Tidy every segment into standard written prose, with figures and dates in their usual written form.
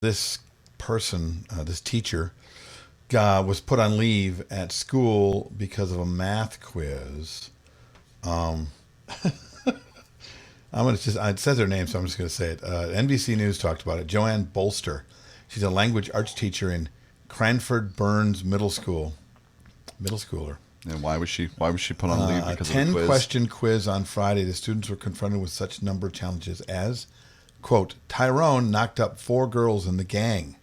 This person, this teacher, was put on leave at school because of a math quiz. Um, it says her name, so I'm just gonna say it. NBC News talked about it. Joanne Bolster. She's a language arts teacher in Cranford Burns Middle School. Middle schooler. And why was she put on leave because of the quiz? 10-question quiz on Friday. The students were confronted with such number of challenges as, quote, Tyrone knocked up 4 girls in the gang.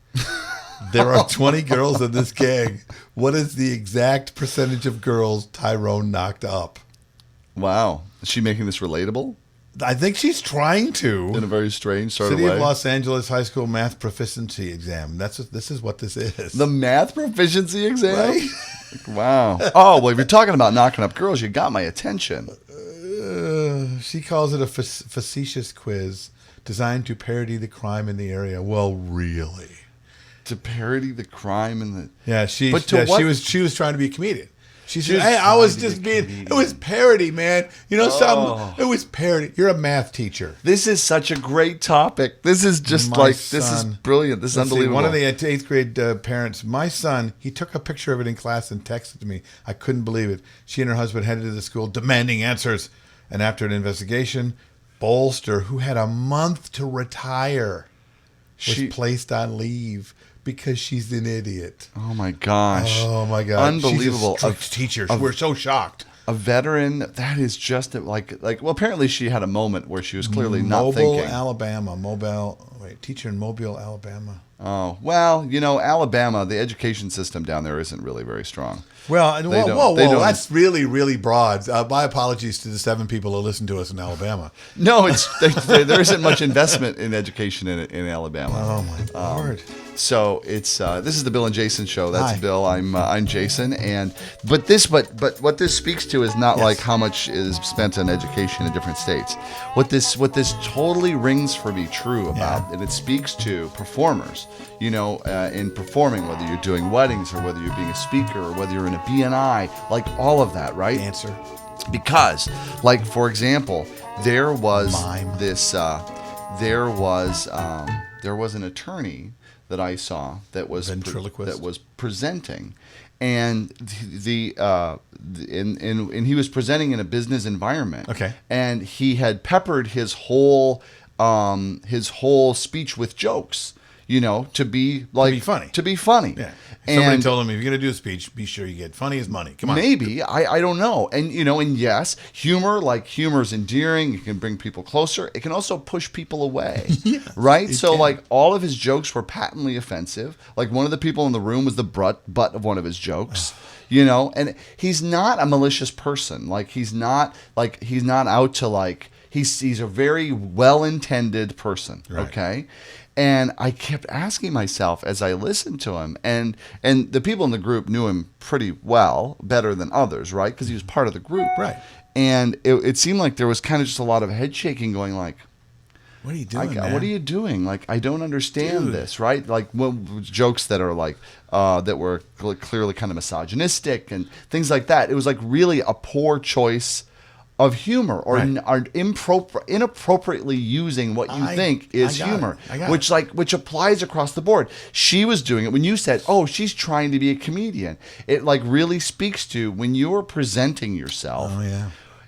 There are 20 girls in this gang. What is the exact percentage of girls Tyrone knocked up? Wow. Is she making this relatable? I think she's trying to. In a very strange sort of way. City of Los Angeles High School Math Proficiency Exam. This is what this is. The math proficiency exam? Right? Wow. Oh, well, if you're talking about knocking up girls, you got my attention. She calls it a facetious quiz designed to parody the crime in the area. Well, really? To parody the crime in the... Yeah, she was trying to be a comedian. She said, "Hey, I was just being. It was parody, man. You know something? It was parody. You're a math teacher." This is such a great topic. This is just this is brilliant. This is unbelievable. One of the 8th grade parents, my son, he took a picture of it in class and texted to me. I couldn't believe it. She and her husband headed to the school demanding answers. And after an investigation, Bolster, who had a month to retire, was placed on leave. Because she's an idiot. Oh my gosh. Oh my God. Unbelievable. She's a strict teacher. We're so shocked. A veteran, that is just well, apparently she had a moment where she was clearly not thinking. Teacher in Mobile, Alabama. Oh, well, Alabama, the education system down there isn't really very strong. Well, whoa, that's really, really broad. My apologies to the 7 people who listen to us in Alabama. No, there isn't much investment in education in Alabama. Oh my Lord. So it's this is the Bill and Jason show. That's Hi. Bill. I'm Jason. But what this speaks to is not like how much is spent on education in different states. What this totally rings for me true about, and it speaks to performers. In performing, whether you're doing weddings or whether you're being a speaker or whether you're in a BNI, like all of that, right? Answer. Because, like for example, there was an attorney that I saw that was presenting, and and he was presenting in a business environment. Okay. And he had peppered his whole speech with jokes. To be funny. To be funny. Yeah. Somebody told him, if you're going to do a speech, be sure you get funny as money. Come on. Maybe. I don't know. And, and yes, humor's endearing. It can bring people closer. It can also push people away. Yes, right? So, all of his jokes were patently offensive. Like, one of the people in the room was the butt of one of his jokes. And he's not a malicious person. He's not out to, he's a very well-intended person. Right. Okay? And I kept asking myself as I listened to him, and the people in the group knew him pretty well, better than others, right? Because he was part of the group. Right. And it seemed like there was kind of just a lot of head shaking going like, what are you doing, man? What are you doing? I don't understand this, right? Jokes that are that were clearly kind of misogynistic and things like that. It was really a poor choice of humor, or are inappropriately using what you think is humor, which applies across the board. She was doing it when you said, "Oh, she's trying to be a comedian." It really speaks to when you are presenting yourself,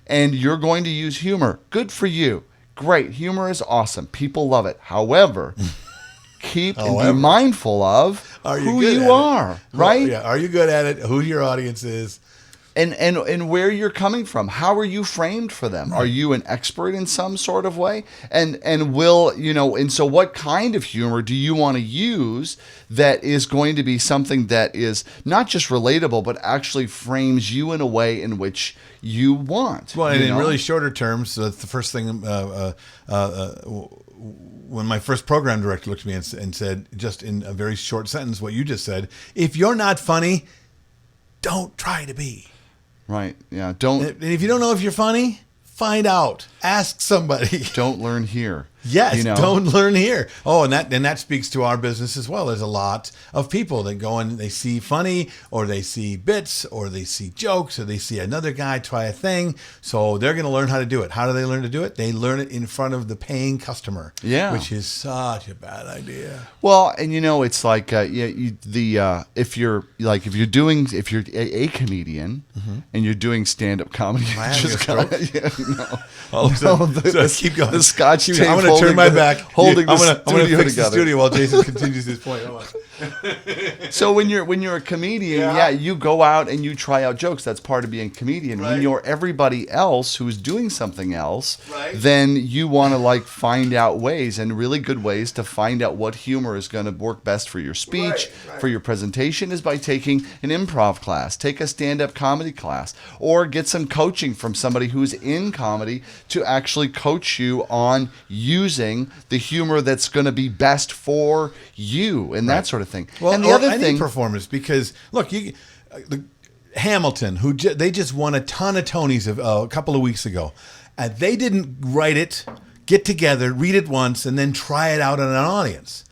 and you're going to use humor. Good for you, great. Humor is awesome. People love it. However, and be mindful of who you are, right? Yeah, are you good at it? Who your audience is? And where you're coming from. How are you framed for them? Right. Are you an expert in some sort of way? And so what kind of humor do you want to use that is going to be something that is not just relatable, but actually frames you in a way in which you want? Well, and in really shorter terms, the first thing when my first program director looked at me and said, just in a very short sentence, what you just said, if you're not funny, don't try to be. Right. Yeah. Don't. And if you don't know if you're funny, find out. Ask somebody. Don't learn here. Yes, you know? don't learn here. Oh, and that speaks to our business as well. There's a lot of people that go and they see funny, or they see bits, or they see jokes, or they see another guy try a thing. So they're going to learn how to do it. How do they learn to do it? They learn it in front of the paying customer. Yeah. Which is such a bad idea. Well, and it's like if you're a comedian and you're doing stand-up comedy, Am I having a stroke? No, So keep going. The Scotch tape. I'm going to turn my back. Holding I'm the going to studio fix together. the studio while Jason continues his point. Hold on. So when you're a comedian, you go out and you try out jokes. That's part of being a comedian. Right. When you're everybody else who's doing something else, Right. then you want to like find out ways, and really good ways to find out what humor is going to work best for your speech, Right. for your presentation, is by taking an improv class, take a stand-up comedy class, or get some coaching from somebody who's in comedy to actually coach you on using the humor that's going to be best for you and that sort of thing. Well, and the or other any thing, performers, because look, Hamilton, who they just won a ton of Tonys a couple of weeks ago, they didn't write it, get together, read it once, and then try it out on an audience.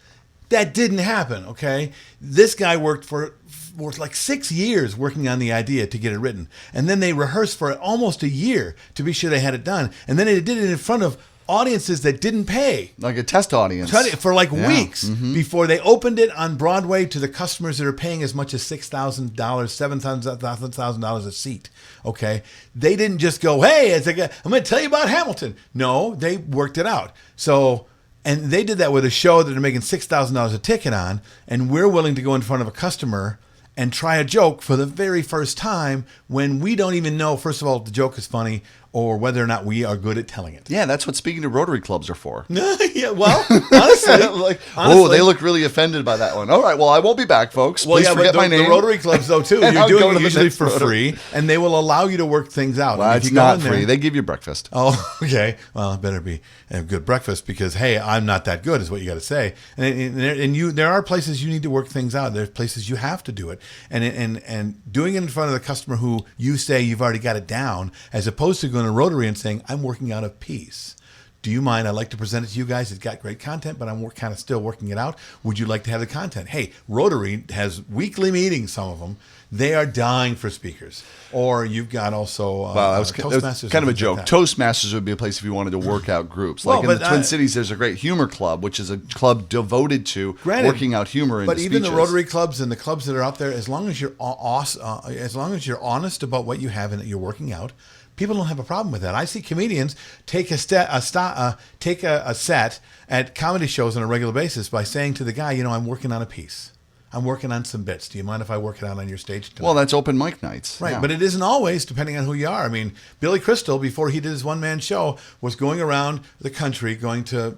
That didn't happen. Okay, this guy worked for like 6 years working on the idea to get it written, and then they rehearsed for almost a year to be sure they had it done, and then they did it in front of audiences that didn't pay. like a test audience, For like weeks before they opened it on Broadway to the customers that are paying as much as $6,000, $7,000 a seat. Okay, they didn't just go, "Hey, I'm going to tell you about Hamilton." No, they worked it out. So, and they did that with a show that they're making $6,000 a ticket on, and we're willing to go in front of a customer and try a joke for the very first time when we don't even know, first of all, if the joke is funny or whether or not we are good at telling it. Yeah, that's what speaking to Rotary clubs are for. Yeah, well, honestly, oh, they look really offended by that one. All right, well, I won't be back, folks. Please forget my name. The Rotary clubs, though, too, And you're I'll go doing to it the usually next for Rotary. free, and they will allow you to work things out. Well, And if it's you go not in there- free. They give you breakfast. Oh, okay. Well, it better be a good breakfast because, hey, I'm not that good is what you got to say. And there are places you need to work things out. There's places you have to do it. And doing it in front of the customer who you say you've already got it down, as opposed to going to Rotary and saying, I'm working out a piece. Do you mind? I'd like to present it to you guys. It's got great content, but I'm kind of still working it out. Would you like to have the content? Hey, Rotary has weekly meetings, some of them. They are dying for speakers. Or you've got also That was Toastmasters. kind of a and things joke. like that. Toastmasters would be a place if you wanted to work out groups. Well, Like in the but, Twin Cities, there's a great humor club, which is a club devoted to Granted, working out humor in But even speeches. the Rotary clubs and the clubs that are out there, as long as you're honest about what you have and that you're working out, people don't have a problem with that. I see comedians take a set at comedy shows on a regular basis by saying to the guy, I'm working on a piece. I'm working on some bits. Do you mind if I work it out on your stage tonight? Well, that's open mic nights. Right, Yeah. but it isn't always, depending on who you are. I mean, Billy Crystal, before he did his one-man show, was going around the country, going to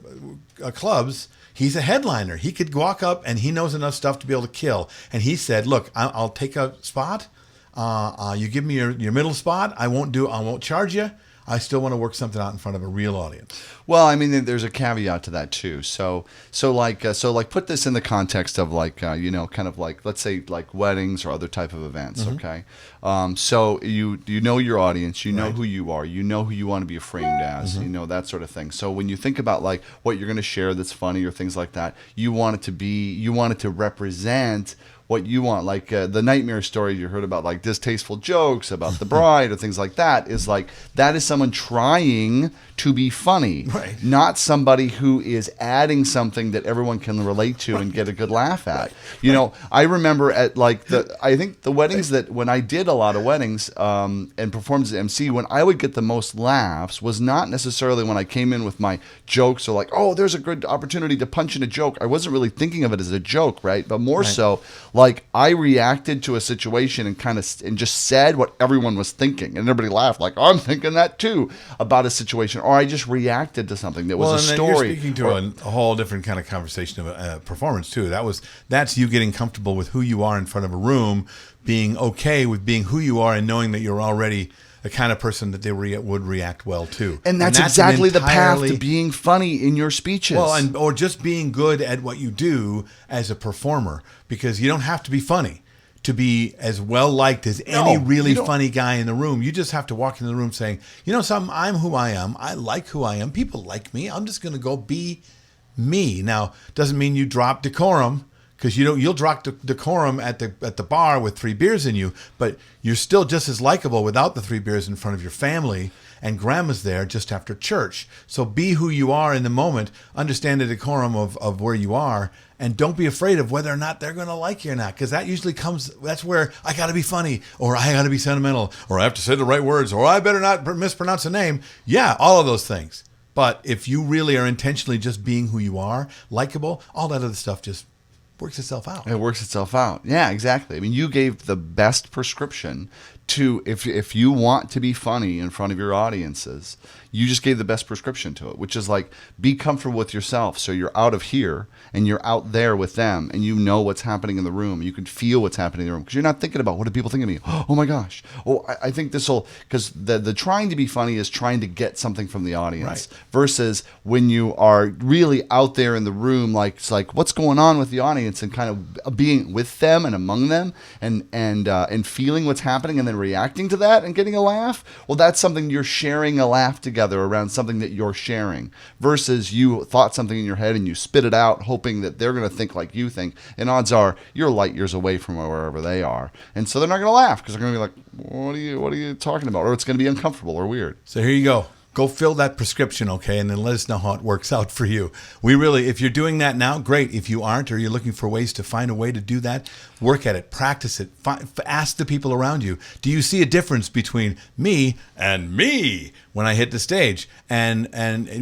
clubs. He's a headliner. He could walk up, and he knows enough stuff to be able to kill. And he said, look, I'll take a spot. You give me your middle spot. I won't charge you. I still want to work something out in front of a real audience. Well, I mean, there's a caveat to that too. So put this in the context of kind of like, let's say like weddings or other type of events. Okay. So you know your audience, you know who you are, you know who you want to be framed as, that sort of thing. So when you think about like what you're going to share that's funny or things like that, you want it to represent what you want. Like the nightmare story you heard about, like distasteful jokes about the bride or things like that, is like that is someone trying to be funny, right, not somebody who is adding something that everyone can relate to and get a good laugh at. I remember at I think the weddings that when I did a lot of weddings and performed as MC, when I would get the most laughs was not necessarily when I came in with my jokes or like, oh, there's a good opportunity to punch in a joke. I wasn't really thinking of it as a joke, right? But more so, like I reacted to a situation and just said what everyone was thinking, and everybody laughed like, I'm thinking that too about a situation, or I just reacted to something that was a story. You're speaking to a whole different kind of conversation of performance too. That's you getting comfortable with who you are in front of a room, being okay with being who you are, and knowing that you're already the kind of person that they would react well to. And that's exactly the path to being funny in your speeches. Well, or just being good at what you do as a performer, because you don't have to be funny to be as well liked as any really you don't. funny guy in the room. You just have to walk into the room saying, you know something, I'm who I am. I like who I am. People like me. I'm just going to go be me. Now, doesn't mean you drop decorum, because you'll drop decorum at the bar with 3 beers in you, but you're still just as likable without the 3 beers in front of your family, and grandma's there just after church. So be who you are in the moment, understand the decorum of where you are, and don't be afraid of whether or not they're going to like you or not, because that usually that's where I got to be funny, or I got to be sentimental, or I have to say the right words, or I better not mispronounce a name. Yeah, all of those things. But if you really are intentionally just being who you are, likable, all that other stuff just works itself out. It works itself out. Yeah, exactly. I mean, you gave the best prescription to if you want to be funny in front of your audiences, you just gave the best prescription to it, which is like, be comfortable with yourself. So you're out of here and you're out there with them, and you know what's happening in the room. You can feel what's happening in the room, because you're not thinking about what do people think of me. Oh my gosh. Oh, I think this will, because the trying to be funny is trying to get something from the audience, right, versus when you are really out there in the room, like it's like what's going on with the audience, and kind of being with them and among them, and feeling what's happening, and then reacting to that and getting a laugh. Well, that's something you're sharing a laugh together around something that you're sharing, versus you thought something in your head and you spit it out hoping that they're going to think like you think, and odds are you're light years away from wherever they are, and so they're not going to laugh, because they're going to be like, what are you talking about? Or it's going to be uncomfortable or weird. So here you go. Go fill that prescription, okay, and then let us know how it works out for you. We really, if you're doing that now, great. If you aren't, or you're looking for ways to find a way to do that, work at it, practice it, ask the people around you, do you see a difference between me and me when I hit the stage? And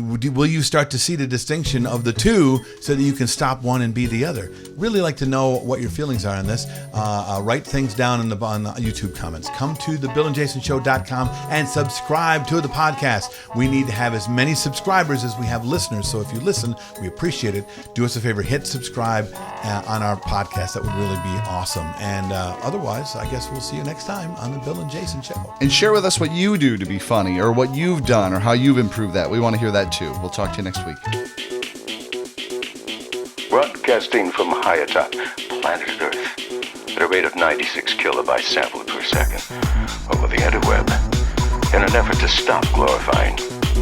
will you start to see the distinction of the two, so that you can stop one and be the other? Really like to know what your feelings are on this. Write things down on the YouTube comments. Come to thebillandjasonshow.com and subscribe to the podcast. We need to have as many subscribers as we have listeners. So if you listen, we appreciate it. Do us a favor, hit subscribe on our podcast. That would really be awesome. And otherwise, I guess we'll see you next time on the Bill and Jason Show. And share with us what you do to be funny, or what you've done, or how you've improved that. We want to hear that too. We'll talk to you next week. Broadcasting from high atop planet Earth at a rate of 96 kilobytes sampled per second over the interweb, in an effort to stop glorifying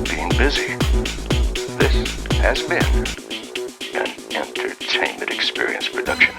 being busy. This has been an entertainment experience production.